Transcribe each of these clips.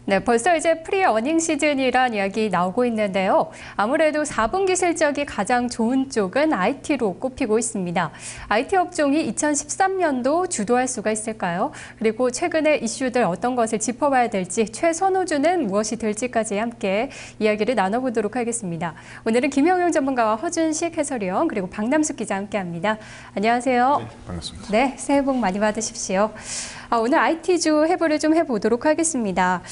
네, 벌써 이제 프리어닝 시즌이란 이야기 나오고 있는데요. 아무래도 4분기 실적이 가장 좋은 쪽은 IT로 꼽히고 있습니다. IT 업종이 2013년도 주도할 수가 있을까요? 그리고 최근의 이슈들 어떤 것을 짚어봐야 될지, 최선호주는 무엇이 될지까지 함께 이야기를 나눠보도록 하겠습니다. 오늘은 김영용 전문가와 허준식 해설위원 그리고 박남숙 기자 함께합니다. 안녕하세요. 네, 반갑습니다. 네, 새해 복 많이 받으십시오. 오늘 IT주 해부를 좀 해보도록 하겠습니다.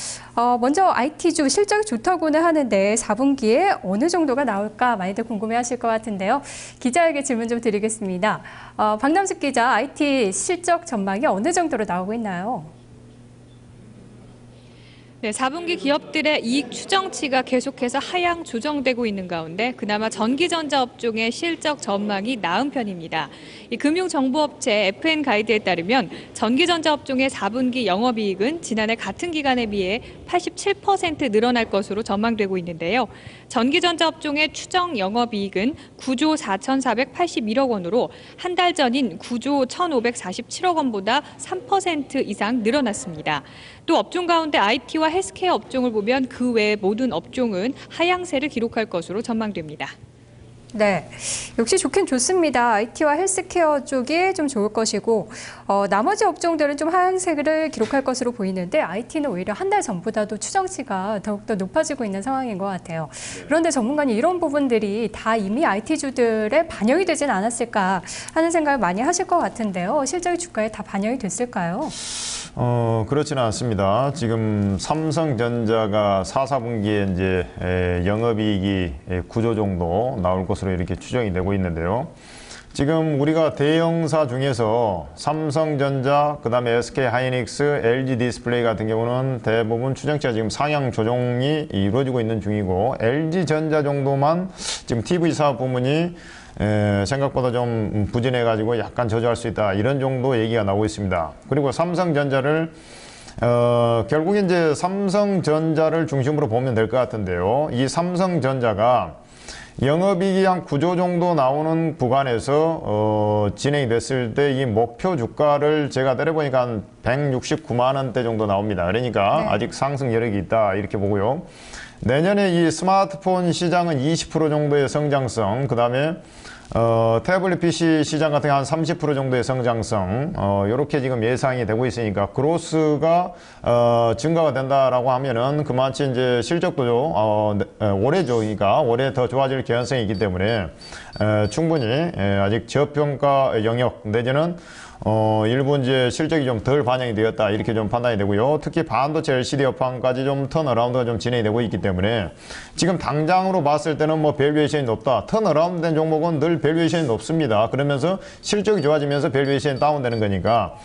먼저 IT주 실적이 좋다고는 하는데 4분기에 어느 정도가 나올까 많이들 궁금해하실 것 같은데요. 기자에게 질문 좀 드리겠습니다. 박남숙 기자, IT 실적 전망이 어느 정도로 나오고 있나요? 네, 4분기 기업들의 이익 추정치가 계속해서 하향 조정되고 있는 가운데 그나마 전기전자 업종의 실적 전망이 나은 편입니다. 이 금융정보업체 FN가이드에 따르면 전기전자 업종의 4분기 영업이익은 지난해 같은 기간에 비해 87% 늘어날 것으로 전망되고 있는데요. 전기전자 업종의 추정 영업이익은 9조 4,481억 원으로 한 달 전인 9조 1,547억 원보다 3% 이상 늘어났습니다. 또 업종 가운데 IT와 헬스케어 업종을 보면 그 외 모든 업종은 하향세를 기록할 것으로 전망됩니다. 네, 역시 좋긴 좋습니다. IT와 헬스케어 쪽이 좀 좋을 것이고 나머지 업종들은 좀 하향세를 기록할 것으로 보이는데 IT는 오히려 한 달 전보다도 추정치가 더욱더 높아지고 있는 상황인 것 같아요. 그런데 전문가님 이런 부분들이 다 이미 IT주들에 반영이 되진 않았을까 하는 생각을 많이 하실 것 같은데요. 실적이 주가에 다 반영이 됐을까요? 그렇지는 않습니다. 지금 삼성전자가 4분기에 이제 영업이익이 9조 정도 나올 것으로 이렇게 추정이 되고 있는데요. 지금 우리가 대형사 중에서 삼성전자, 그다음에 SK하이닉스, LG디스플레이 같은 경우는 대부분 추정치가 지금 상향 조정이 이루어지고 있는 중이고 LG전자 정도만 지금 TV 사업 부문이 생각보다 좀 부진해가지고 약간 저조할 수 있다 이런 정도 얘기가 나오고 있습니다. 그리고 삼성전자를 결국 이제 삼성전자를 중심으로 보면 될 것 같은데요. 이 삼성전자가 영업이익이 한 9조 정도 나오는 구간에서 진행이 됐을 때 이 목표 주가를 제가 때려보니까 한 169만 원대 정도 나옵니다. 그러니까 네. 아직 상승 여력이 있다 이렇게 보고요. 내년에 이 스마트폰 시장은 20% 정도의 성장성, 그 다음에 태블릿 PC 시장 같은 경우 한 30% 정도의 성장성, 이렇게 지금 예상이 되고 있으니까 그로스가 증가가 된다라고 하면은 그만치 이제 실적도 올해죠. 그러니까 올해 더 좋아질 개연성이 있기 때문에 충분히 아직 저평가 영역 내지는 일부 이제 실적이 좀 덜 반영이 되었다 이렇게 좀 판단이 되고요. 특히 반도체 LCD 업황까지 좀 턴어라운드가 좀 진행이 되고 있기 때문에 지금 당장으로 봤을 때는 뭐 밸류에이션이 높다. 턴어라운드 된 종목은 늘 밸류에이션이 높습니다. 그러면서 실적이 좋아지면서 밸류에이션이 다운되는 거니까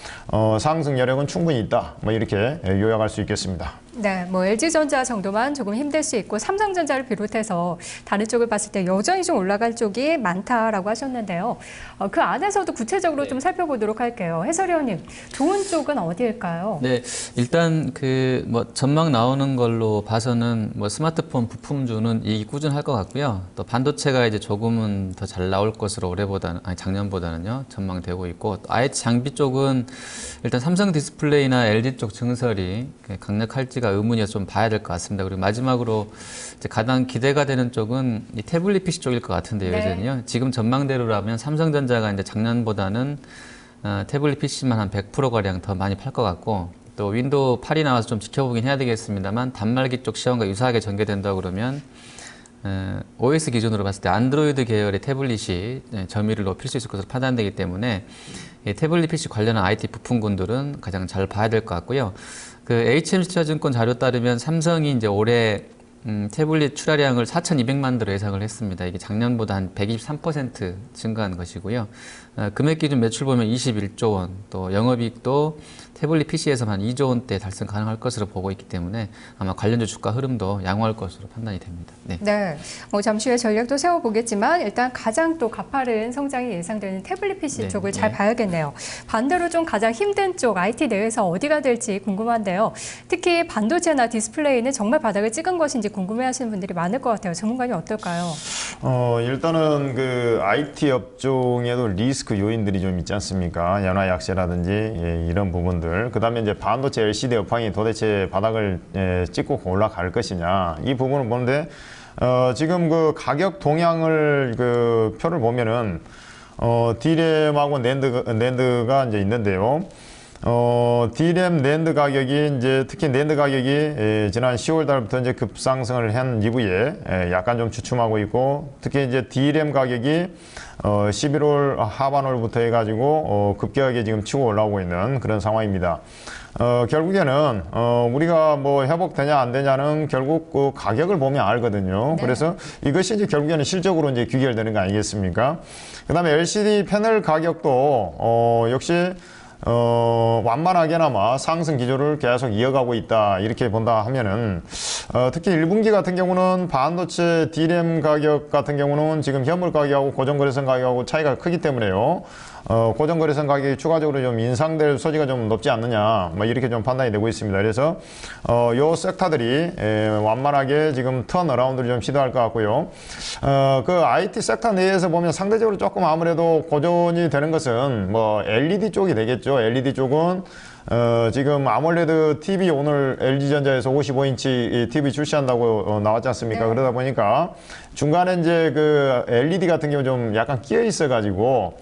상승 여력은 충분히 있다. 뭐 이렇게 요약할 수 있겠습니다. 네, 뭐 LG전자 정도만 조금 힘들 수 있고 삼성전자를 비롯해서 다른 쪽을 봤을 때 여전히 좀 올라갈 쪽이 많다라고 하셨는데요. 그 안에서도 구체적으로 좀 살펴보도록 할게요. 해설위원님, 좋은 쪽은 어디일까요? 네, 일단 그 뭐 전망 나오는 걸로 봐서는 뭐 스마트폰 부품주는 이익이 꾸준할 것 같고요. 또 반도체가 이제 조금은 더 잘 나올 것으로 올해보다는 아니 작년보다는요 전망되고 있고 또 IH 장비 쪽은 일단 삼성 디스플레이나 LG 쪽 증설이 강력할지가 의문이어서 좀 봐야 될 것 같습니다. 그리고 마지막으로 이제 가장 기대가 되는 쪽은 이 태블릿 PC 쪽일 것 같은데요, 네. 여전히요. 지금 전망대로라면 삼성전자가 이제 작년보다는 태블릿 PC만 한 100%가량 더 많이 팔 것 같고 또 윈도우 8이 나와서 좀 지켜보긴 해야 되겠습니다만 단말기 쪽 시험과 유사하게 전개된다고 그러면 OS 기준으로 봤을 때 안드로이드 계열의 태블릿이 점유율을 높일 수 있을 것으로 판단되기 때문에 태블릿 PC 관련한 IT 부품군들은 가장 잘 봐야 될 것 같고요. 그 HM투자증권 자료 따르면 삼성이 이제 올해 태블릿 출하량을 4,200만 대로 예상을 했습니다. 이게 작년보다 한 123% 증가한 것이고요. 금액 기준 매출 보면 21조 원, 또 영업이익도 태블릿 PC에서 한 2조 원대 달성 가능할 것으로 보고 있기 때문에 아마 관련주 주가 흐름도 양호할 것으로 판단이 됩니다. 네. 네, 뭐 잠시 후에 전략도 세워보겠지만 일단 가장 또 가파른 성장이 예상되는 태블릿 PC 네, 쪽을 네. 잘 봐야겠네요. 반대로 좀 가장 힘든 쪽 IT 내에서 어디가 될지 궁금한데요. 특히 반도체나 디스플레이는 정말 바닥을 찍은 것인지 궁금해하시는 분들이 많을 것 같아요. 전문가님 어떨까요? 일단은 그 IT 업종에도 리스크 요인들이 좀 있지 않습니까? 연화 약세라든지 이런 부분들. 그다음에 이제 반도체 LCD 업황이 도대체 바닥을 찍고 올라갈 것이냐 이 부분을 보는데 지금 그 가격 동향을 그 표를 보면은 D램하고 낸드가 이제 있는데요. D램 낸드 가격이 이제 특히 낸드 가격이 지난 10월 달부터 이제 급상승을 한 이후에 약간 좀 주춤하고 있고 특히 이제 D램 가격이 11월 하반월부터 해가지고 급격하게 지금 치고 올라오고 있는 그런 상황입니다. 결국에는 우리가 뭐 회복되냐 안 되냐는 결국 그 가격을 보면 알거든요. 네. 그래서 이것이 이제 결국에는 실적으로 이제 귀결되는 거 아니겠습니까? 그다음에 LCD 패널 가격도 역시 완만하게나마 상승 기조를 계속 이어가고 있다 이렇게 본다 하면은 특히 1분기 같은 경우는 반도체 D램 가격 같은 경우는 지금 현물 가격하고 고정거래선 가격하고 차이가 크기 때문에요. 고정거래선 가격이 추가적으로 좀 인상될 소지가 좀 높지 않느냐 뭐 이렇게 좀 판단이 되고 있습니다. 그래서 요 섹터들이 완만하게 지금 턴어라운드를 좀 시도할 것 같고요. 그 IT 섹터 내에서 보면 상대적으로 조금 아무래도 고전이 되는 것은 뭐 LED 쪽이 되겠죠. LED 쪽은 지금 아몰레드 TV 오늘 LG전자에서 55인치 TV 출시한다고 나왔지 않습니까? 네. 그러다 보니까 중간에 이제 그 LED 같은 경우 좀 약간 끼어 있어 가지고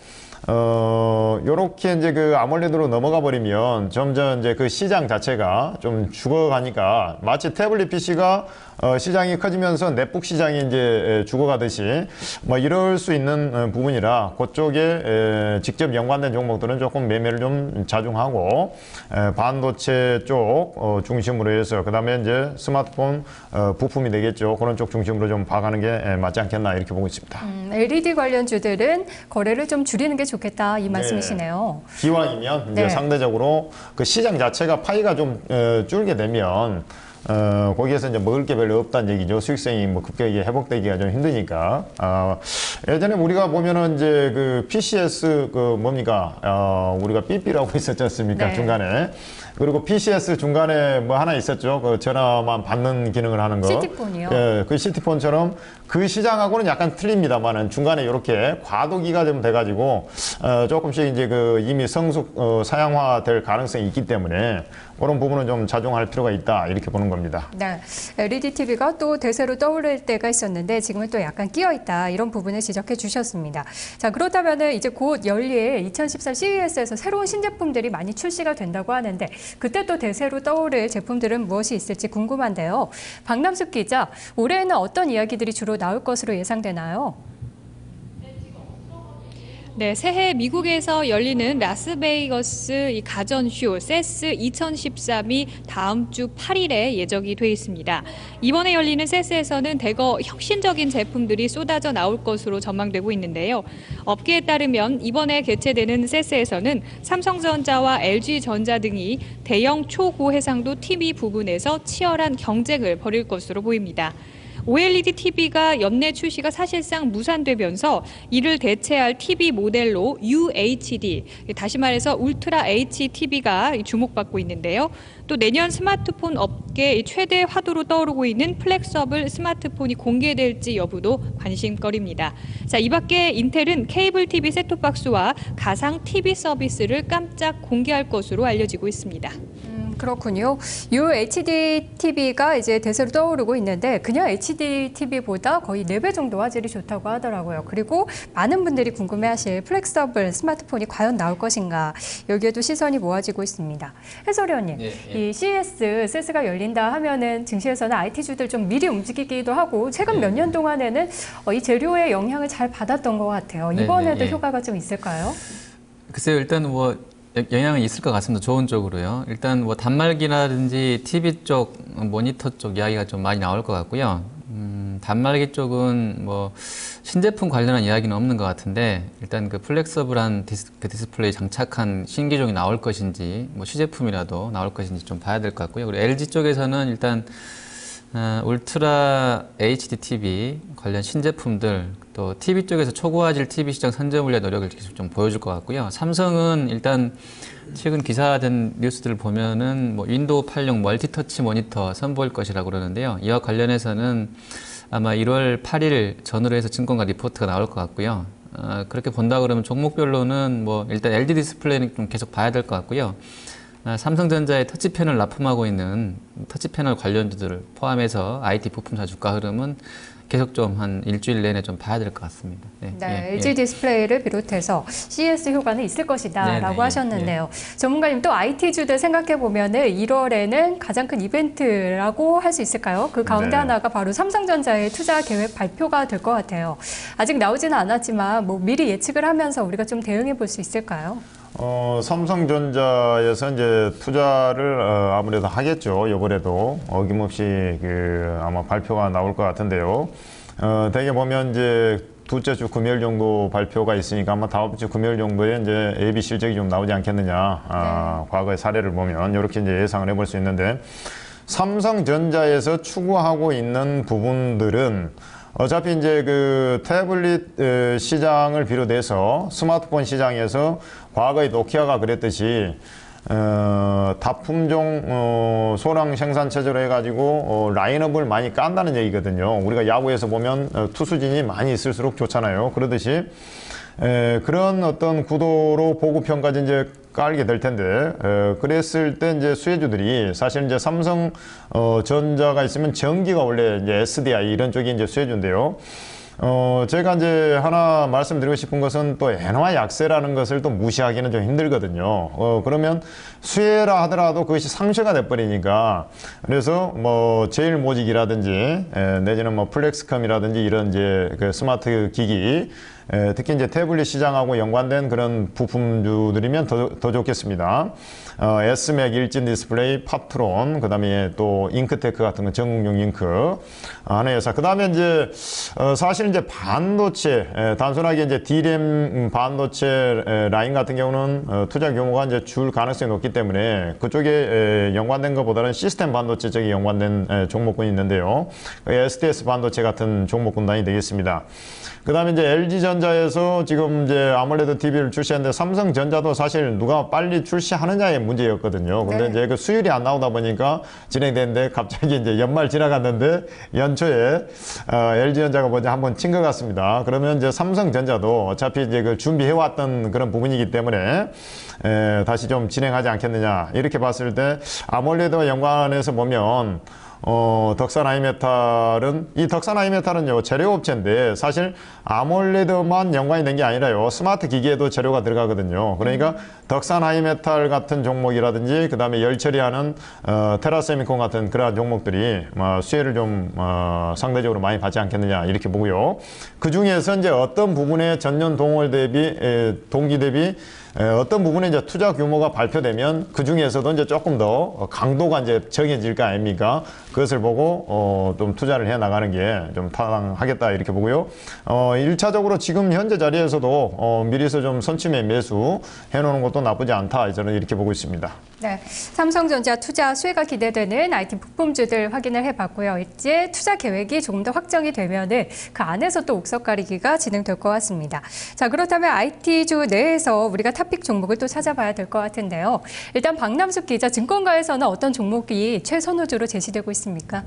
요렇게 이제 그 아몰레드로 넘어가 버리면 점점 이제 그 시장 자체가 좀 죽어가니까 마치 태블릿 PC가 시장이 커지면서 넷북 시장이 이제 죽어가듯이 뭐 이럴 수 있는 부분이라 그쪽에 직접 연관된 종목들은 조금 매매를 좀 자중하고 반도체 쪽 중심으로 해서 그다음에 이제 스마트폰 부품이 되겠죠. 그런 쪽 중심으로 좀 봐가는 게 맞지 않겠나 이렇게 보고 있습니다. LED 관련주들은 거래를 좀 줄이는 게 좋겠다 이 말씀이시네요. 기왕이면 이제 네. 상대적으로 그 시장 자체가 파이가 좀 줄게 되면 거기에서 이제 먹을 게 별로 없다는 얘기죠. 수익성이 뭐 급격하게 회복되기가 좀 힘드니까. 예전에 우리가 보면은 이제 그 PCS 그 뭡니까? 우리가 삐삐라고 있었지 않습니까? 네. 중간에. 그리고 PCS 중간에 뭐 하나 있었죠. 그 전화만 받는 기능을 하는 거. 시티폰이요. 예, 그 시티폰처럼 그 시장하고는 약간 틀립니다만은 중간에 이렇게 과도기가 좀 돼가지고 조금씩 이제 그 이미 성숙 사양화될 가능성이 있기 때문에 그런 부분은 좀 자중할 필요가 있다 이렇게 보는 겁니다. 네, LED TV가 또 대세로 떠오를 때가 있었는데 지금은 또 약간 끼어 있다 이런 부분을 지적해 주셨습니다. 자, 그렇다면은 이제 곧 열릴 2014 CES에서 새로운 신제품들이 많이 출시가 된다고 하는데 그때 또 대세로 떠오를 제품들은 무엇이 있을지 궁금한데요. 박남숙 기자, 올해에는 어떤 이야기들이 주로 나올 것으로 예상되나요? 네, 새해 미국에서 열리는 라스베이거스 이 가전쇼 CES 2013이 다음 주 8일에 예정이 돼 있습니다. 이번에 열리는 CES에서는 대거 혁신적인 제품들이 쏟아져 나올 것으로 전망되고 있는데요. 업계에 따르면 이번에 개최되는 CES에서는 삼성전자와 LG전자 등이 대형 초고해상도 TV 부분에서 치열한 경쟁을 벌일 것으로 보입니다. OLED TV가 연내 출시가 사실상 무산되면서 이를 대체할 TV 모델로 UHD, 다시 말해서 울트라 HTV가 주목받고 있는데요. 또 내년 스마트폰 업계 최대 화두로 떠오르고 있는 플렉서블 스마트폰이 공개될지 여부도 관심거리입니다. 자, 이 밖에 인텔은 케이블 TV 셋톱박스와 가상 TV 서비스를 깜짝 공개할 것으로 알려지고 있습니다. 그렇군요. UHD TV가 이제 대세로 떠오르고 있는데 그냥 HD TV보다 거의 4배 정도 화질이 좋다고 하더라고요. 그리고 많은 분들이 궁금해하실 플렉서블 스마트폰이 과연 나올 것인가 여기에도 시선이 모아지고 있습니다. 해설위원님, 이 CES가 열린다 하면은 증시에서는 IT주들 좀 미리 움직이기도 하고 최근 몇 년 동안에는 이 재료의 영향을 잘 받았던 것 같아요. 이번에도 효과가 좀 있을까요? 글쎄요, 일단 뭐 영향은 있을 것 같습니다. 좋은 쪽으로요. 일단 뭐 단말기라든지 TV 쪽, 모니터 쪽 이야기가 좀 많이 나올 것 같고요. 단말기 쪽은 뭐 신제품 관련한 이야기는 없는 것 같은데 일단 그 플렉서블한 디스플레이 장착한 신기종이 나올 것인지 뭐 시제품이라도 나올 것인지 좀 봐야 될 것 같고요. 그리고 LG 쪽에서는 일단 울트라 HD TV 관련 신제품들 또 TV 쪽에서 초고화질 TV 시장 선점을 위한 노력을 계속 좀 보여줄 것 같고요. 삼성은 일단 최근 기사된 뉴스들을 보면은 뭐 윈도우 8용 멀티터치 모니터 선보일 것이라고 그러는데요. 이와 관련해서는 아마 1월 8일 전후로 해서 증권가 리포트가 나올 것 같고요. 그렇게 본다 그러면 종목별로는 뭐 일단 LG 디스플레이는 좀 계속 봐야 될 것 같고요. 삼성전자의 터치패널 납품하고 있는 터치패널 관련주들을 포함해서 IT 부품사 주가 흐름은 계속 좀 한 일주일 내내 좀 봐야 될 것 같습니다. 네, LG 디스플레이를 비롯해서 CES 효과는 있을 것이다 라고 하셨는데요. 전문가님 또 IT주들 생각해 보면은 1월에는 가장 큰 이벤트라고 할 수 있을까요? 그 가운데 하나가 바로 삼성전자의 투자 계획 발표가 될 것 같아요. 아직 나오지는 않았지만 뭐 미리 예측을 하면서 우리가 좀 대응해 볼 수 있을까요? 삼성전자에서 이제 투자를 아무래도 하겠죠. 이번에도 어김없이 아마 발표가 나올 것 같은데요. 대개 보면 이제 둘째 주 금요일 정도 발표가 있으니까 아마 다음 주 금요일 정도에 이제 예비 실적이 좀 나오지 않겠느냐. 과거의 사례를 보면 이렇게 이제 예상을 해볼 수 있는데, 삼성전자에서 추구하고 있는 부분들은 어차피 이제 그 태블릿 시장을 비롯해서 스마트폰 시장에서 과거에 노키아가 그랬듯이 다품종 소량 생산 체제로 해가지고 라인업을 많이 깐다는 얘기거든요. 우리가 야구에서 보면 투수진이 많이 있을수록 좋잖아요. 그러듯이 그런 어떤 구도로 보급 평가지 이제 깔게 될 텐데, 그랬을 때 이제 수혜주들이 사실 이제 삼성 전자가 있으면 전기가 원래 이제 SDI 이런 쪽이 이제 수혜주인데요. 제가 이제 하나 말씀드리고 싶은 것은 또 엔화 약세라는 것을 또 무시하기는 좀 힘들거든요. 그러면 수혜라 하더라도 그것이 상쇄가 돼버리니까, 그래서 뭐 제일모직이라든지 내지는 뭐 플렉스컴이라든지 이런 이제 그 스마트 기기, 특히 이제 태블릿 시장하고 연관된 그런 부품주들이면 더 좋겠습니다. S맥, 일진 디스플레이, 팝트론, 그 다음에 또 잉크테크 같은 거, 전국용 잉크 하는 회사. 그 다음에 이제 사실 이제 반도체, 단순하게 이제 D램 반도체 라인 같은 경우는 투자 규모가 이제 줄 가능성이 높기 때문에 그쪽에 연관된 것보다는 시스템 반도체 쪽에 연관된 종목군이 있는데요. SDS 반도체 같은 종목군단이 되겠습니다. 그 다음에 이제 LG전자에서 지금 이제 아몰레드 TV를 출시했는데, 삼성전자도 사실 누가 빨리 출시하느냐의 문제였거든요. 근데 이제 그 수율이 안 나오다 보니까 진행됐는데, 갑자기 이제 연말 지나갔는데 연초에 LG전자가 먼저 한번 친 것 같습니다. 그러면 이제 삼성전자도 어차피 이제 그 준비해왔던 그런 부분이기 때문에 다시 좀 진행하지 않겠느냐, 이렇게 봤을 때 아몰레드와 연관해서 보면 덕산 하이메탈은, 이 덕산 하이메탈은요, 재료업체인데 사실 아몰레드만 연관이 된 게 아니라요, 스마트 기기에도 재료가 들어가거든요. 그러니까 덕산 하이메탈 같은 종목이라든지, 그 다음에 열처리하는 테라세미콘 같은 그러한 종목들이 수혜를 좀 상대적으로 많이 받지 않겠느냐, 이렇게 보고요. 그 중에서 이제 어떤 부분에 전년 동기 대비 어떤 부분에 이제 투자 규모가 발표되면 그 중에서도 이제 조금 더 강도가 이제 정해질 거 아닙니까? 그것을 보고 좀 투자를 해 나가는 게 좀 타당하겠다, 이렇게 보고요. 1차적으로 지금 현재 자리에서도 미리서 좀 선침에 매수 해놓는 것도 나쁘지 않다, 저는 이렇게 보고 있습니다. 네, 삼성전자 투자 수혜가 기대되는 IT 부품주들 확인을 해봤고요. 이제 투자 계획이 조금 더 확정이 되면은 그 안에서 또 옥석 가리기가 진행될 것 같습니다. 자, 그렇다면 IT주 내에서 우리가 탑픽 종목을 또 찾아봐야 될 것 같은데요. 일단 박남숙 기자, 증권가에서는 어떤 종목이 최선호주로 제시되고 있습니까?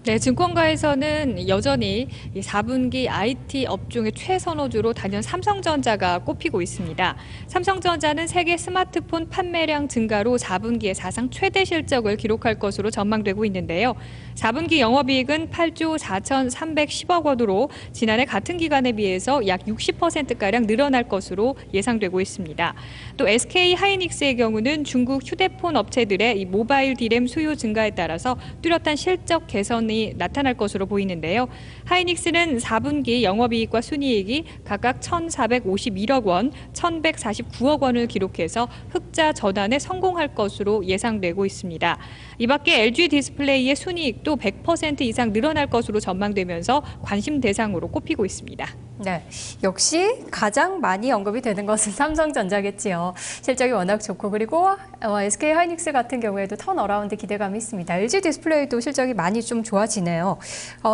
네, 증권가에서는 여전히 이 4분기 IT 업종의 최선호주로 단연 삼성전자가 꼽히고 있습니다. 삼성전자는 세계 스마트폰 판매량 증가로 4분기에 사상 최대 실적을 기록할 것으로 전망되고 있는데요. 4분기 영업이익은 8조 4,310억 원으로 지난해 같은 기간에 비해서 약 60%가량 늘어날 것으로 예상되고 있습니다. 또 SK 하이닉스의 경우는 중국 휴대폰 업체들의 이 모바일 D램 수요 증가에 따라서 뚜렷한 실적 개선이 나타날 것으로 보이는데요. 하이닉스는 4분기 영업이익과 순이익이 각각 1,451억 원, 1,149억 원을 기록해서 흑자 전환에 성공할 것으로 예상되고 있습니다. 이 밖에 LG 디스플레이의 순이익도 100% 이상 늘어날 것으로 전망되면서 관심 대상으로 꼽히고 있습니다. 네, 역시 가장 많이 언급이 되는 것은 삼성전자겠지요. 실적이 워낙 좋고, 그리고 SK 하이닉스 같은 경우에도 턴어라운드 기대감이 있습니다. LG 디스플레이도 실적이 많이 좀 좋아 좋아지네요.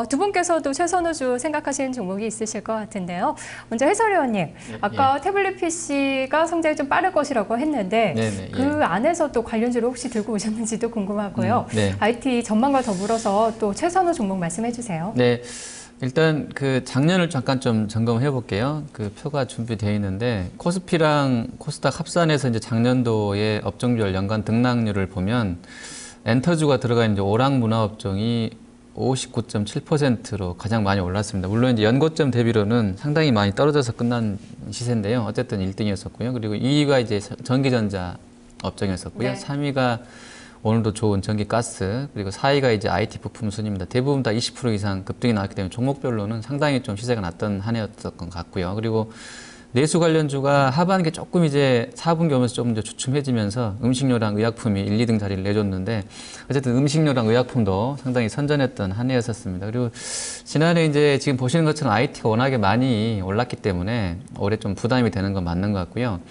두 분께서도 최선호주 생각하시는 종목이 있으실 것 같은데요. 먼저 해설위원님, 아까 태블릿 PC가 성장이 좀 빠를 것이라고 했는데 그 안에서 또 관련주를 혹시 들고 오셨는지도 궁금하고요. IT 전망과 더불어서 또 최선호 종목 말씀해 주세요. 네. 일단 그 작년을 잠깐 좀 점검해 볼게요. 그 표가 준비되어 있는데 코스피랑 코스닥 합산해서 이제 작년도의 업종별 연간 등락률을 보면 엔터주가 들어가 있는 오락문화업종이 59.7%로 가장 많이 올랐습니다. 물론 이제 연고점 대비로는 상당히 많이 떨어져서 끝난 시세인데요. 어쨌든 1등이었었고요. 그리고 2위가 이제 전기전자 업종이었었고요. 3위가 오늘도 좋은 전기가스, 그리고 4위가 이제 IT 부품 순입니다. 대부분 다 20% 이상 급등이 나왔기 때문에 종목별로는 상당히 좀 시세가 났던 한 해였던 것 같고요. 그리고 내수 관련주가 하반기 조금 이제 4분기 오면서 좀 이제 주춤해지면서 음식료랑 의약품이 1, 2등 자리를 내줬는데 어쨌든 음식료랑 의약품도 상당히 선전했던 한 해였었습니다. 그리고 지난해 이제 지금 보시는 것처럼 IT가 워낙에 많이 올랐기 때문에 올해 좀 부담이 되는 건 맞는 것 같고요.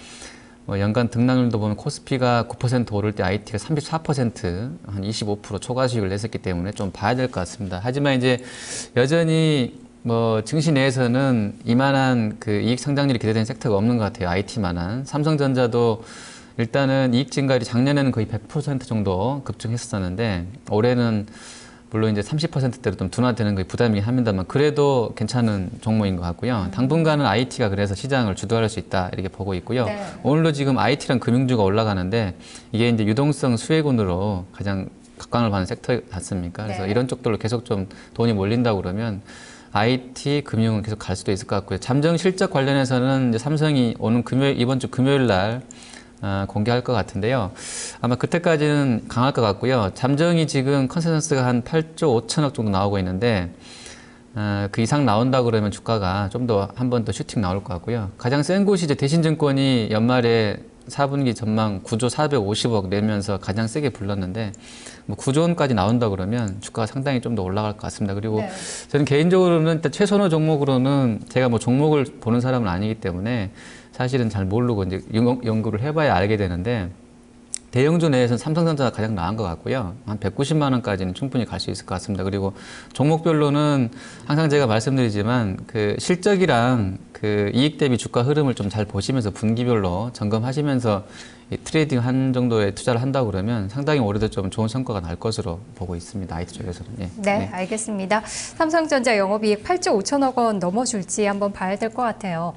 연간 등락률도 보면 코스피가 9% 오를 때 IT가 34%, 한 25% 초과 수익을 냈었기 때문에 좀 봐야 될 것 같습니다. 하지만 이제 여전히 증시 내에서는 이만한 그 이익 성장률이 기대되는 섹터가 없는 것 같아요. IT만한. 삼성전자도 일단은 이익 증가율이 작년에는 거의 100% 정도 급증했었는데 올해는 물론 이제 30%대로 좀 둔화되는 게 부담이긴 합니다만 그래도 괜찮은 종목인 것 같고요. 당분간은 IT가 그래서 시장을 주도할 수 있다 이렇게 보고 있고요. 오늘도 지금 IT랑 금융주가 올라가는데 이게 이제 유동성 수혜군으로 가장 각광을 받는 섹터 같습니까? 그래서 이런 쪽들로 계속 좀 돈이 몰린다고 그러면 IT, 금융은 계속 갈 수도 있을 것 같고요. 잠정 실적 관련해서는 이제 삼성이 오는 이번 주 금요일 날 공개할 것 같은데요. 아마 그때까지는 강할 것 같고요. 잠정이 지금 컨센서스가 한 8조 5천억 정도 나오고 있는데 그 이상 나온다 그러면 주가가 좀 더 한 번 더 슈팅 나올 것 같고요. 가장 센 곳이 이제 대신증권이 연말에 4분기 전망 9조 450억 내면서 가장 세게 불렀는데 9조 원까지 나온다 그러면 주가가 상당히 좀 더 올라갈 것 같습니다. 그리고 저는 개인적으로는 일단 최선호 종목으로는 제가 종목을 보는 사람은 아니기 때문에 사실은 잘 모르고 이제 연구를 해봐야 알게 되는데 대형주 내에서는 삼성전자가 가장 나은 것 같고요. 한 190만 원까지는 충분히 갈 수 있을 것 같습니다. 그리고 종목별로는 항상 제가 말씀드리지만 그 실적이랑 그 이익 대비 주가 흐름을 좀 잘 보시면서 분기별로 점검하시면서 트레이딩 한 정도의 투자를 한다고 그러면 상당히 올해도 좀 좋은 성과가 날 것으로 보고 있습니다. IT 쪽에서는. 네, 알겠습니다. 삼성전자 영업이익 8조 5천억 원 넘어줄지 한번 봐야 될 것 같아요.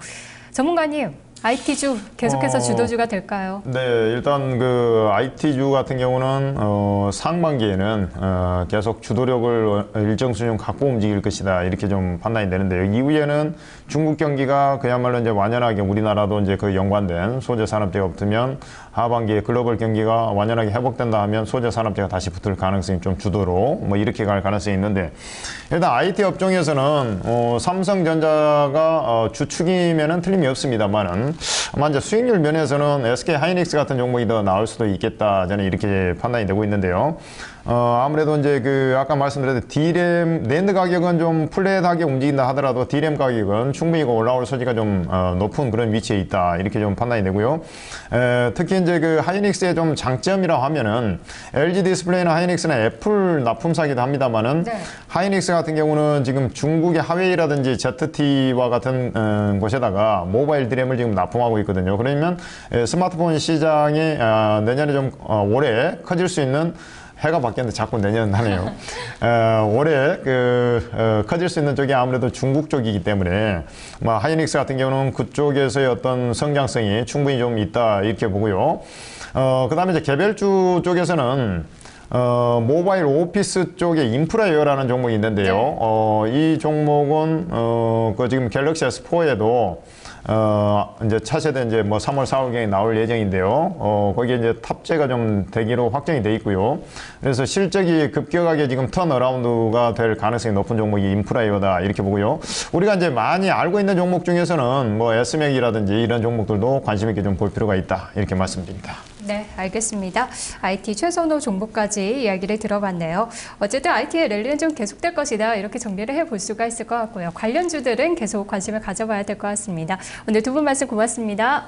전문가님, IT주 계속해서 주도주가 될까요? 네, 일단 그 IT주 같은 경우는 상반기에는 계속 주도력을 일정 수준 갖고 움직일 것이다 이렇게 좀 판단이 되는데요. 이후에는 중국 경기가 그야말로 이제 완연하게 우리나라도 이제 그 연관된 소재 산업재가 붙으면 하반기에 글로벌 경기가 완연하게 회복된다 하면 소재 산업재가 다시 붙을 가능성이 좀 주도로 이렇게 갈 가능성이 있는데 일단 IT 업종에서는 삼성전자가 주축이면은 틀림이 없습니다만은 아마 이제 수익률 면에서는 SK 하이닉스 같은 종목이 더 나올 수도 있겠다 저는 이렇게 판단이 되고 있는데요. 아무래도 이제 그 아까 말씀드렸듯이 D램 낸드 가격은 좀 플랫하게 움직인다 하더라도 D램 가격은 충분히 올라올 소지가 좀 높은 그런 위치에 있다 이렇게 좀 판단이 되고요. 특히 이제 그 하이닉스의 좀 장점이라 하면은 LG 디스플레이나 하이닉스나 애플 납품사기도 합니다만은 하이닉스 같은 경우는 지금 중국의 하웨이라든지 ZT와 같은 곳에다가 모바일 D램을 지금 납품하고 있거든요. 그러면 스마트폰 시장이 내년에 좀 올해 커질 수 있는 해가 바뀌었는데 자꾸 내년 하네요. 올해 커질 수 있는 쪽이 아무래도 중국 쪽이기 때문에 하이닉스 같은 경우는 그쪽에서의 어떤 성장성이 충분히 좀 있다 이렇게 보고요. 그 다음에 이제 개별주 쪽에서는 모바일 오피스 쪽에 인프라웨어라는 종목이 있는데요. 이 종목은 그 지금 갤럭시 S4에도 이제 차세대 이제 3월 4월경에 나올 예정인데요. 거기에 이제 탑재가 좀 되기로 확정이 돼 있고요. 그래서 실적이 급격하게 지금 턴어라운드가 될 가능성이 높은 종목이 인프라웨어다 이렇게 보고요. 우리가 이제 많이 알고 있는 종목 중에서는 SMAC이라든지 이런 종목들도 관심 있게 좀 볼 필요가 있다 이렇게 말씀드립니다. 네, 알겠습니다. IT 최선호 종목까지 이야기를 들어봤네요. 어쨌든 IT의 랠리는 좀 계속될 것이다 이렇게 정리를 해볼 수가 있을 것 같고요. 관련주들은 계속 관심을 가져봐야 될 것 같습니다. 오늘 두 분 말씀 고맙습니다.